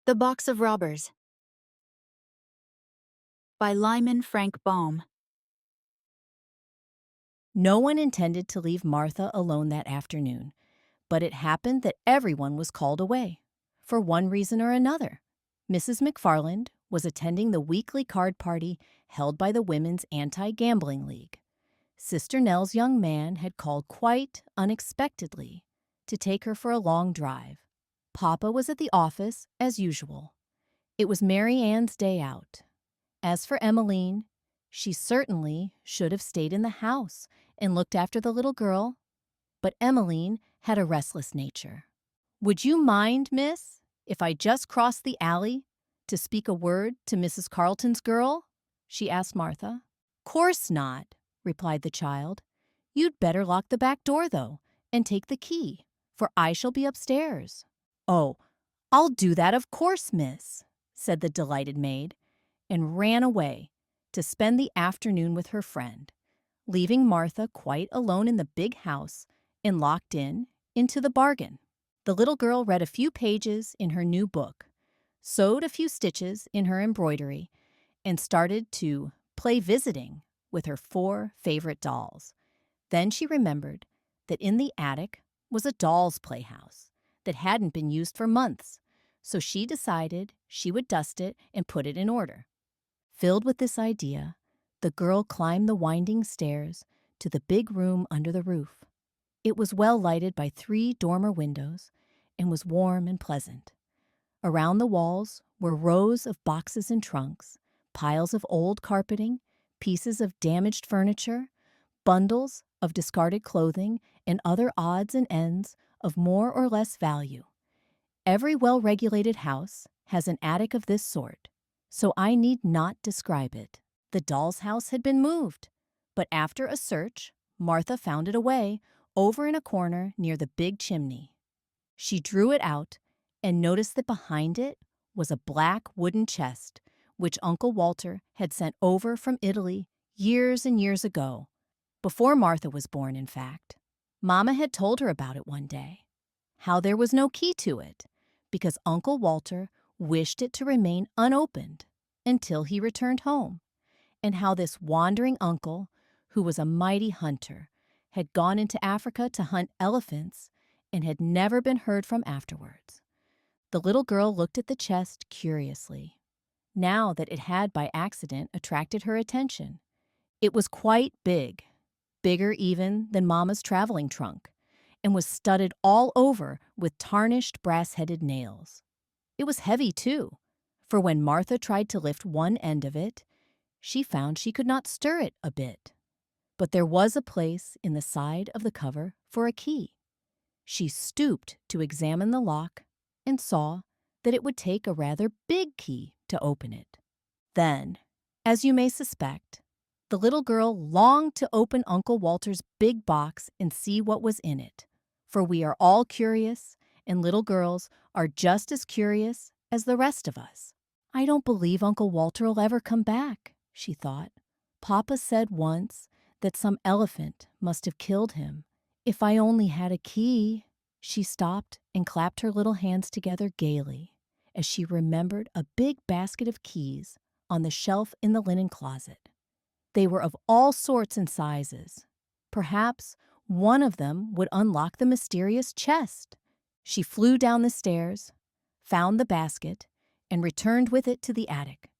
The Box of Robbers by Lyman Frank Baum. No one intended to leave Martha alone that afternoon, but it happened that everyone was called away, for one reason or another. Mrs. McFarland was attending the weekly card party held by the Women's Anti-Gambling League. Sister Nell's young man had called quite unexpectedly to take her for a long drive. Papa was at the office as usual. It was Mary Ann's day out. As for Emmeline, she certainly should have stayed in the house and looked after the little girl, but Emmeline had a restless nature. "Would you mind, miss, if I just crossed the alley to speak a word to Mrs. Carleton's girl?" she asked Martha. "Course not," replied the child. "You'd better lock the back door, though, and take the key, for I shall be upstairs." "Oh, I'll do that, of course, miss," said the delighted maid, and ran away to spend the afternoon with her friend, leaving Martha quite alone in the big house and locked in into the bargain. The little girl read a few pages in her new book, sewed a few stitches in her embroidery, and started to play visiting with her 4 favorite dolls. Then she remembered that in the attic was a doll's playhouse that hadn't been used for months, so she decided she would dust it and put it in order. Filled with this idea, the girl climbed the winding stairs to the big room under the roof. It was well lighted by 3 dormer windows and was warm and pleasant. Around the walls were rows of boxes and trunks, piles of old carpeting, pieces of damaged furniture, bundles of discarded clothing, and other odds and ends of more or less value. Every well-regulated house has an attic of this sort, so I need not describe it. The doll's house had been moved, but after a search, Martha found it away over in a corner near the big chimney. She drew it out and noticed that behind it was a black wooden chest, which Uncle Walter had sent over from Italy years and years ago, before Martha was born, in fact. Mama had told her about it one day, how there was no key to it, because Uncle Walter wished it to remain unopened until he returned home, and how this wandering uncle, who was a mighty hunter, had gone into Africa to hunt elephants and had never been heard from afterwards. The little girl looked at the chest curiously, now that it had by accident attracted her attention. It was quite big, bigger even than Mama's traveling trunk, and was studded all over with tarnished brass-headed nails. It was heavy, too, for when Martha tried to lift one end of it, she found she could not stir it a bit. But there was a place in the side of the cover for a key. She stooped to examine the lock and saw that it would take a rather big key to open it. Then, as you may suspect, the little girl longed to open Uncle Walter's big box and see what was in it, for we are all curious, and little girls are just as curious as the rest of us. "I don't believe Uncle Walter will ever come back," she thought. "Papa said once that some elephant must have killed him. If I only had a key." She stopped and clapped her little hands together gaily as she remembered a big basket of keys on the shelf in the linen closet. They were of all sorts and sizes. Perhaps one of them would unlock the mysterious chest. She flew down the stairs, found the basket, and returned with it to the attic.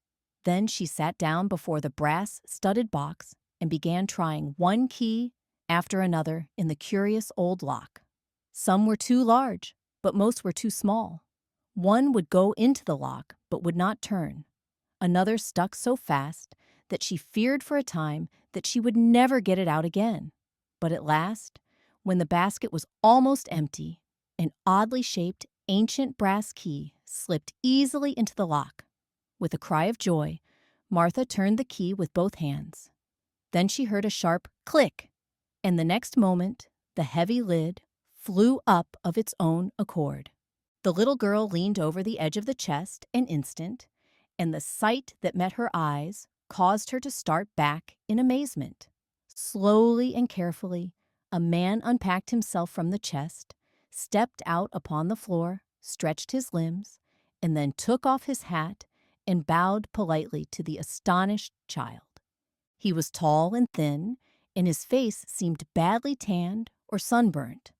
Then she sat down before the brass-studded box and began trying one key after another in the curious old lock. Some were too large, but most were too small. One would go into the lock but would not turn. Another stuck so fast that she feared for a time that she would never get it out again. But at last, when the basket was almost empty, an oddly shaped ancient brass key slipped easily into the lock. With a cry of joy, Martha turned the key with both hands. Then she heard a sharp click, and the next moment the heavy lid flew up of its own accord. The little girl leaned over the edge of the chest an instant, and the sight that met her eyes caused her to start back in amazement. Slowly and carefully, a man unpacked himself from the chest, stepped out upon the floor, stretched his limbs, and then took off his hat and bowed politely to the astonished child. He was tall and thin, and his face seemed badly tanned or sunburnt.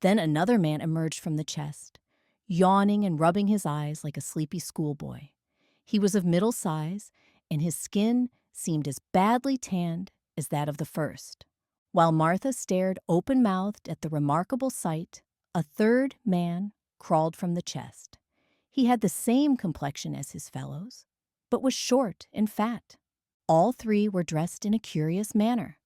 Then another man emerged from the chest, yawning and rubbing his eyes like a sleepy schoolboy. He was of middle size, and his skin seemed as badly tanned as that of the first. While Martha stared open-mouthed at the remarkable sight, a third man crawled from the chest. He had the same complexion as his fellows, but was short and fat. All three were dressed in a curious manner.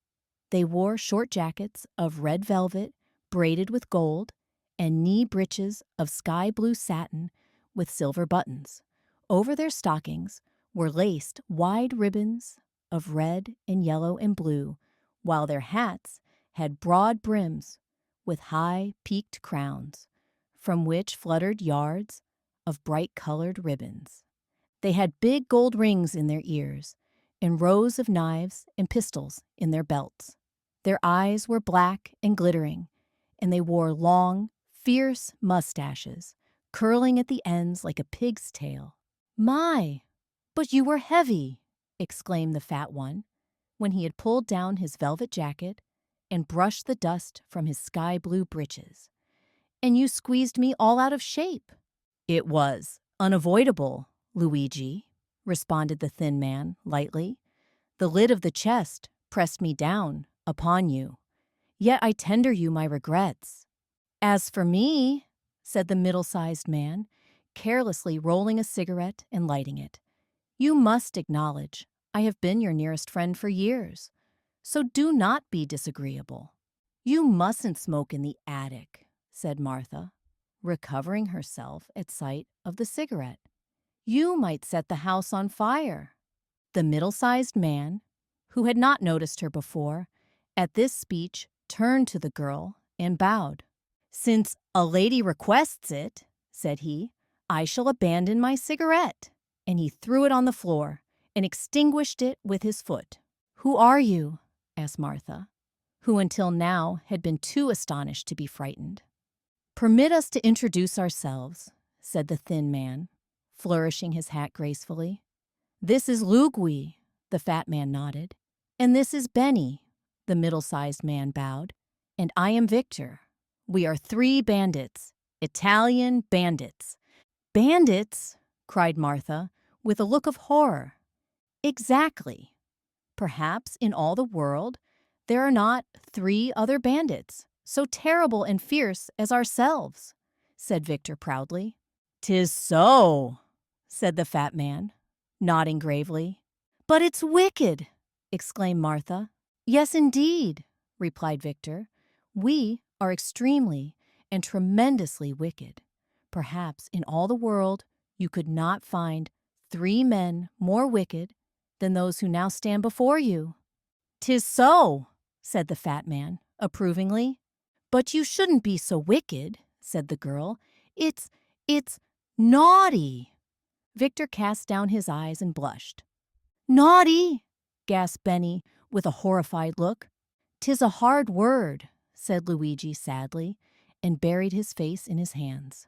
They wore short jackets of red velvet braided with gold and knee breeches of sky-blue satin with silver buttons. Over their stockings were laced wide ribbons of red and yellow and blue, while their hats had broad brims with high peaked crowns, from which fluttered yards of bright-colored ribbons. They had big gold rings in their ears and rows of knives and pistols in their belts. Their eyes were black and glittering, and they wore long, fierce mustaches, curling at the ends like a pig's tail. "My, but you were heavy!" exclaimed the fat one, when he had pulled down his velvet jacket and brushed the dust from his sky-blue breeches. "And you squeezed me all out of shape." "It was unavoidable, Luigi," responded the thin man lightly. "The lid of the chest pressed me down upon you. Yet I tender you my regrets." "As for me," said the middle-sized man, carelessly rolling a cigarette and lighting it, "you must acknowledge I have been your nearest friend for years, so do not be disagreeable." "You mustn't smoke in the attic," said Martha, recovering herself at sight of the cigarette. "You might set the house on fire." The middle-sized man, who had not noticed her before, at this speech turned to the girl and bowed. "Since a lady requests it," said he, "I shall abandon my cigarette." And he threw it on the floor and extinguished it with his foot. "Who are you?" asked Martha, who until now had been too astonished to be frightened. "Permit us to introduce ourselves," said the thin man, flourishing his hat gracefully. "This is Lugui," the fat man nodded. "And this is Benny," the middle-sized man bowed. "And I am Victor. We are 3 bandits, Italian bandits." "Bandits?" cried Martha, with a look of horror. "Exactly. Perhaps in all the world there are not 3 other bandits so terrible and fierce as ourselves," said Victor proudly. "'Tis so," said the fat man, nodding gravely. "But it's wicked!" exclaimed Martha. "Yes, indeed," replied Victor. "We are extremely and tremendously wicked. Perhaps in all the world you could not find 3 men more wicked than those who now stand before you." "'Tis so," said the fat man, approvingly. "But you shouldn't be so wicked," said the girl. It's naughty." Victor cast down his eyes and blushed. "Naughty!" gasped Benny with a horrified look. "'Tis a hard word," said Luigi sadly, and buried his face in his hands.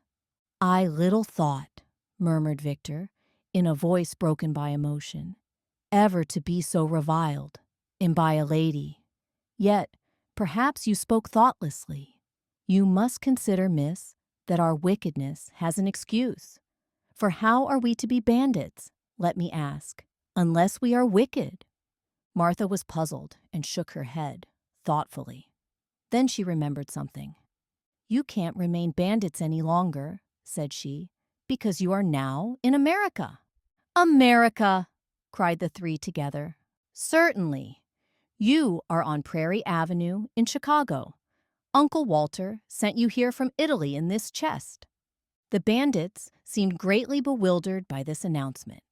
"I little thought," murmured Victor, in a voice broken by emotion, "ever to be so reviled, and by a lady. Yet, perhaps you spoke thoughtlessly. You must consider, miss, that our wickedness has an excuse. For how are we to be bandits, let me ask, unless we are wicked?" Martha was puzzled and shook her head, thoughtfully. Then she remembered something. "You can't remain bandits any longer," said she, "because you are now in America." "America!" cried the 3 together. "Certainly. You are on Prairie Avenue in Chicago. Uncle Walter sent you here from Italy in this chest." The bandits seemed greatly bewildered by this announcement.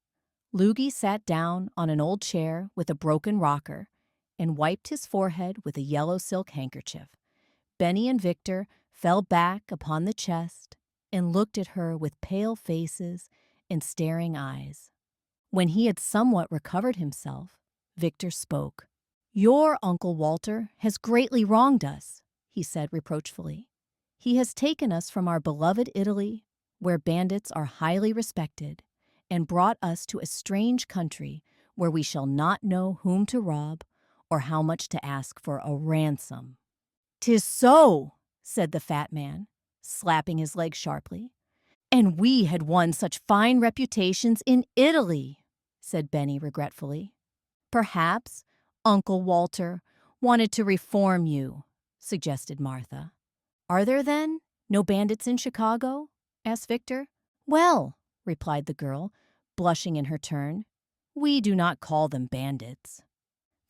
Lugui sat down on an old chair with a broken rocker and wiped his forehead with a yellow silk handkerchief. Benny and Victor fell back upon the chest and looked at her with pale faces and staring eyes. When he had somewhat recovered himself, Victor spoke. "Your Uncle Walter has greatly wronged us," he said reproachfully. "He has taken us from our beloved Italy where bandits are highly respected, and brought us to a strange country where we shall not know whom to rob or how much to ask for a ransom." "'Tis so," said the fat man, slapping his leg sharply. "And we had won such fine reputations in Italy," said Benny regretfully. "Perhaps Uncle Walter wanted to reform you," suggested Martha. "Are there, then, no bandits in Chicago?" asked Victor. "Well," replied the girl, blushing in her turn, "we do not call them bandits."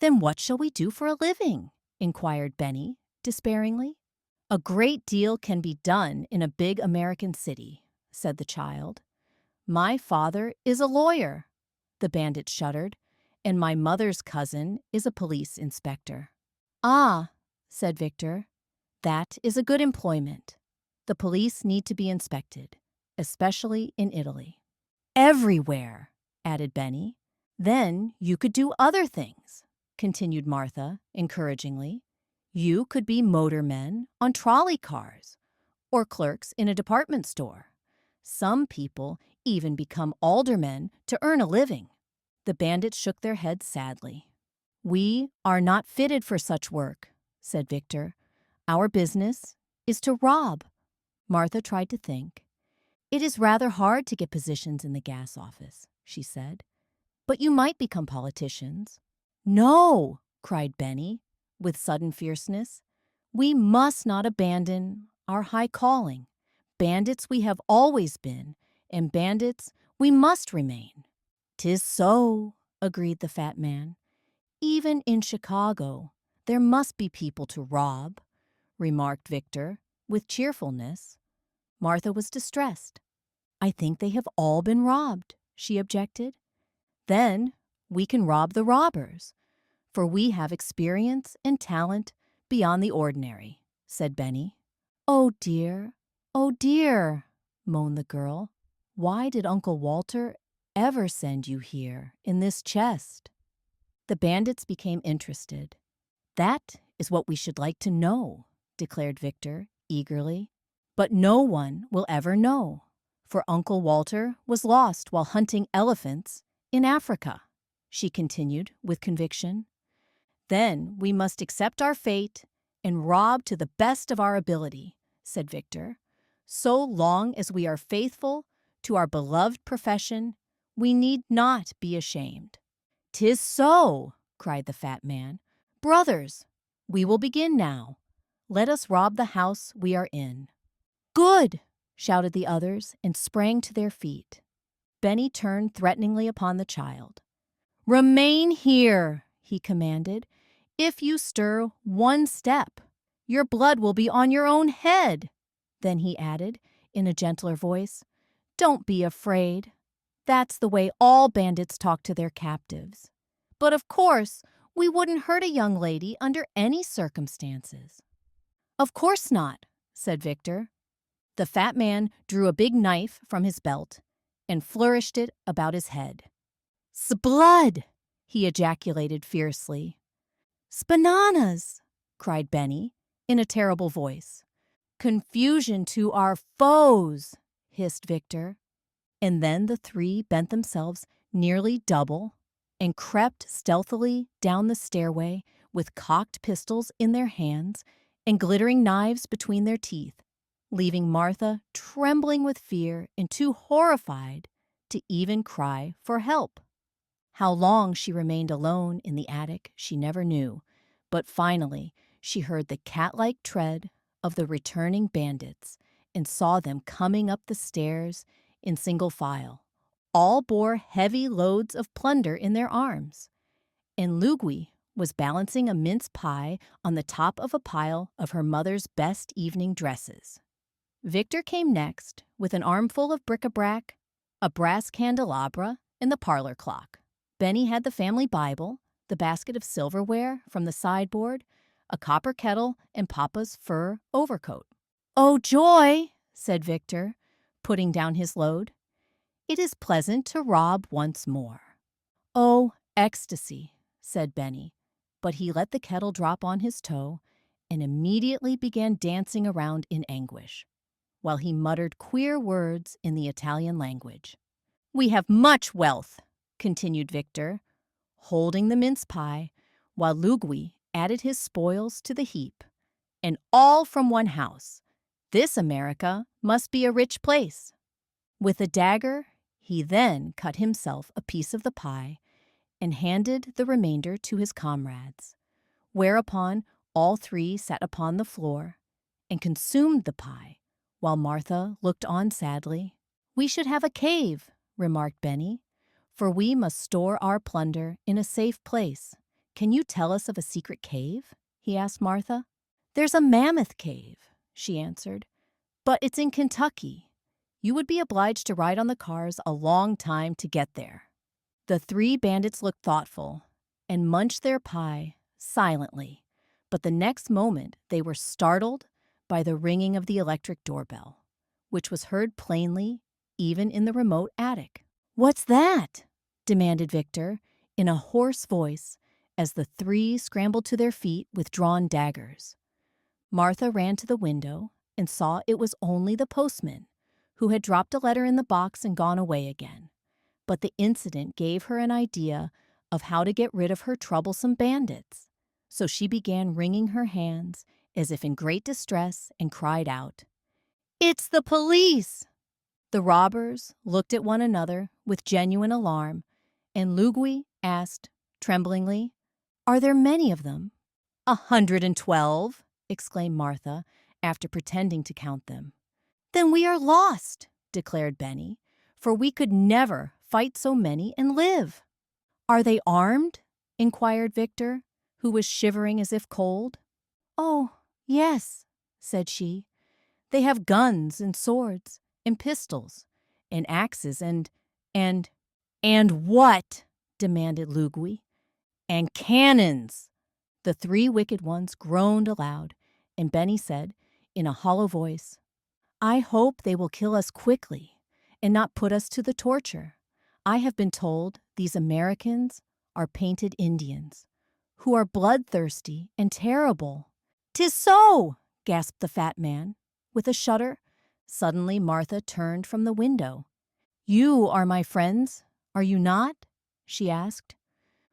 "Then what shall we do for a living?" inquired Benny, despairingly. "A great deal can be done in a big American city," said the child. "My father is a lawyer," the bandit shuddered, "and my mother's cousin is a police inspector." "Ah," said Victor, "that is a good employment. The police need to be inspected, especially in Italy." "Everywhere," added Benny. "Then you could do other things," continued Martha encouragingly. "You could be motormen on trolley cars or clerks in a department store. Some people even become aldermen to earn a living." The bandits shook their heads sadly. "We are not fitted for such work," said Victor. "Our business is to rob." Martha tried to think. "It is rather hard to get positions in the gas office," she said. "But you might become politicians." "No!" cried Benny, with sudden fierceness. "We must not abandon our high calling. Bandits we have always been, and bandits we must remain." "'Tis so," agreed the fat man. "Even in Chicago there must be people to rob," remarked Victor, with cheerfulness. Martha was distressed. "I think they have all been robbed," she objected. "Then we can rob the robbers, for we have experience and talent beyond the ordinary," said Benny. "Oh dear," moaned the girl. "Why did Uncle Walter ever send you here in this chest?" The bandits became interested. "That is what we should like to know," declared Victor eagerly. "But no one will ever know, for Uncle Walter was lost while hunting elephants in Africa," she continued with conviction. "Then we must accept our fate and rob to the best of our ability," said Victor. "So long as we are faithful to our beloved profession, we need not be ashamed." "'Tis so," cried the fat man. "Brothers, we will begin now. Let us rob the house we are in." "Good!" shouted the others and sprang to their feet. Benny turned threateningly upon the child. "Remain here," he commanded. "If you stir one step, your blood will be on your own head." Then he added, in a gentler voice, "Don't be afraid. That's the way all bandits talk to their captives. But of course, we wouldn't hurt a young lady under any circumstances." "Of course not," said Victor. The fat man drew a big knife from his belt and flourished it about his head. "S'blood!" he ejaculated fiercely. "S'bananas!" cried Benny in a terrible voice. "Confusion to our foes!" hissed Victor. And then the three bent themselves nearly double and crept stealthily down the stairway with cocked pistols in their hands and glittering knives between their teeth, leaving Martha trembling with fear and too horrified to even cry for help. How long she remained alone in the attic she never knew, but finally she heard the cat-like tread of the returning bandits and saw them coming up the stairs in single file. All bore heavy loads of plunder in their arms, and Lugui was balancing a mince pie on the top of a pile of her mother's best evening dresses. Victor came next with an armful of bric-a-brac, a brass candelabra, and the parlor clock. Benny had the family Bible, the basket of silverware from the sideboard, a copper kettle, and Papa's fur overcoat. "Oh, joy!" said Victor, putting down his load. "It is pleasant to rob once more." "Oh, ecstasy!" said Benny, but he let the kettle drop on his toe and immediately began dancing around in anguish. while he muttered queer words in the Italian language. "We have much wealth," continued Victor, holding the mince pie, while Lugui added his spoils to the heap. "And all from one house. This America must be a rich place." With a dagger, he then cut himself a piece of the pie and handed the remainder to his comrades, whereupon all three sat upon the floor and consumed the pie, while Martha looked on sadly. "We should have a cave," remarked Benny, "for we must store our plunder in a safe place. Can you tell us of a secret cave?" he asked Martha. "There's a mammoth cave," she answered, "but it's in Kentucky. You would be obliged to ride on the cars a long time to get there." The three bandits looked thoughtful and munched their pie silently, but the next moment they were startled by the ringing of the electric doorbell, which was heard plainly even in the remote attic. "What's that?" demanded Victor in a hoarse voice as the three scrambled to their feet with drawn daggers. Martha ran to the window and saw it was only the postman, who had dropped a letter in the box and gone away again. But the incident gave her an idea of how to get rid of her troublesome bandits. So she began wringing her hands as if in great distress and cried out, "It's the police!" The robbers looked at one another with genuine alarm, and Lugui asked, tremblingly, "Are there many of them?" 112, exclaimed Martha, after pretending to count them. "Then we are lost," declared Benny, "for we could never fight so many and live." "Are they armed?" inquired Victor, who was shivering as if cold. "Oh, yes," said she. "They have guns and swords and pistols and axes and—" "And what?" demanded Lugui. "And cannons!" The three wicked ones groaned aloud, and Benny said, in a hollow voice, "I hope they will kill us quickly and not put us to the torture. I have been told these Americans are painted Indians, who are bloodthirsty and terrible." "'Tis so!" gasped the fat man, with a shudder. Suddenly Martha turned from the window. "You are my friends, are you not?" she asked.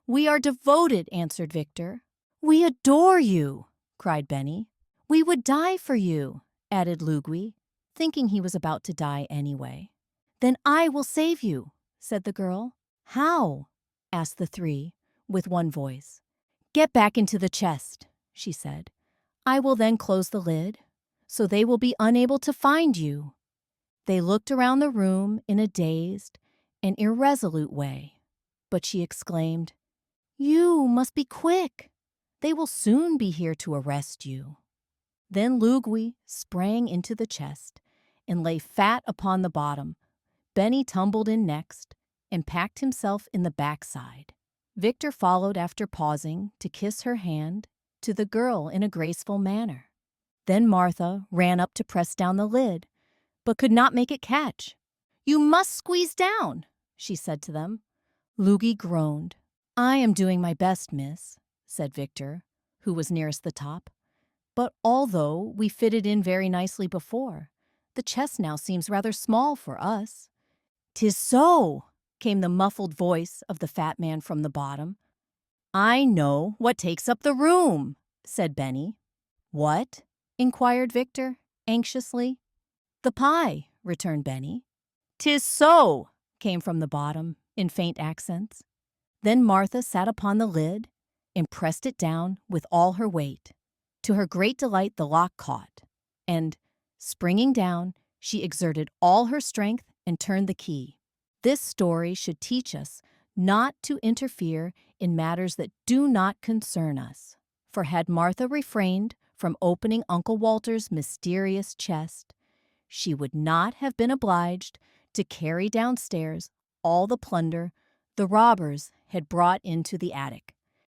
"We are devoted," answered Victor. "We adore you," cried Benny. "We would die for you," added Lugui, thinking he was about to die anyway. "Then I will save you," said the girl. "How?" asked the three, with one voice. "Get back into the chest," she said. "I will then close the lid, so they will be unable to find you." They looked around the room in a dazed and irresolute way, but she exclaimed, "You must be quick. They will soon be here to arrest you." Then Lugui sprang into the chest and lay fat upon the bottom. Benny tumbled in next and packed himself in the backside. Victor followed after pausing to kiss her hand to the girl in a graceful manner. Then Martha ran up to press down the lid, but could not make it catch. "You must squeeze down," she said to them. Lugui groaned. "I am doing my best, miss," said Victor, who was nearest the top. "But although we fitted in very nicely before, the chest now seems rather small for us." "'Tis so," came the muffled voice of the fat man from the bottom. "I know what takes up the room," said Benny. "What?" inquired Victor, anxiously. "The pie," returned Benny. "'Tis so," came from the bottom, in faint accents. Then Martha sat upon the lid and pressed it down with all her weight. To her great delight, the lock caught, and, springing down, she exerted all her strength and turned the key. This story should teach us not to interfere in matters that do not concern us. For had Martha refrained from opening Uncle Walter's mysterious chest, she would not have been obliged to carry downstairs all the plunder the robbers had brought into the attic.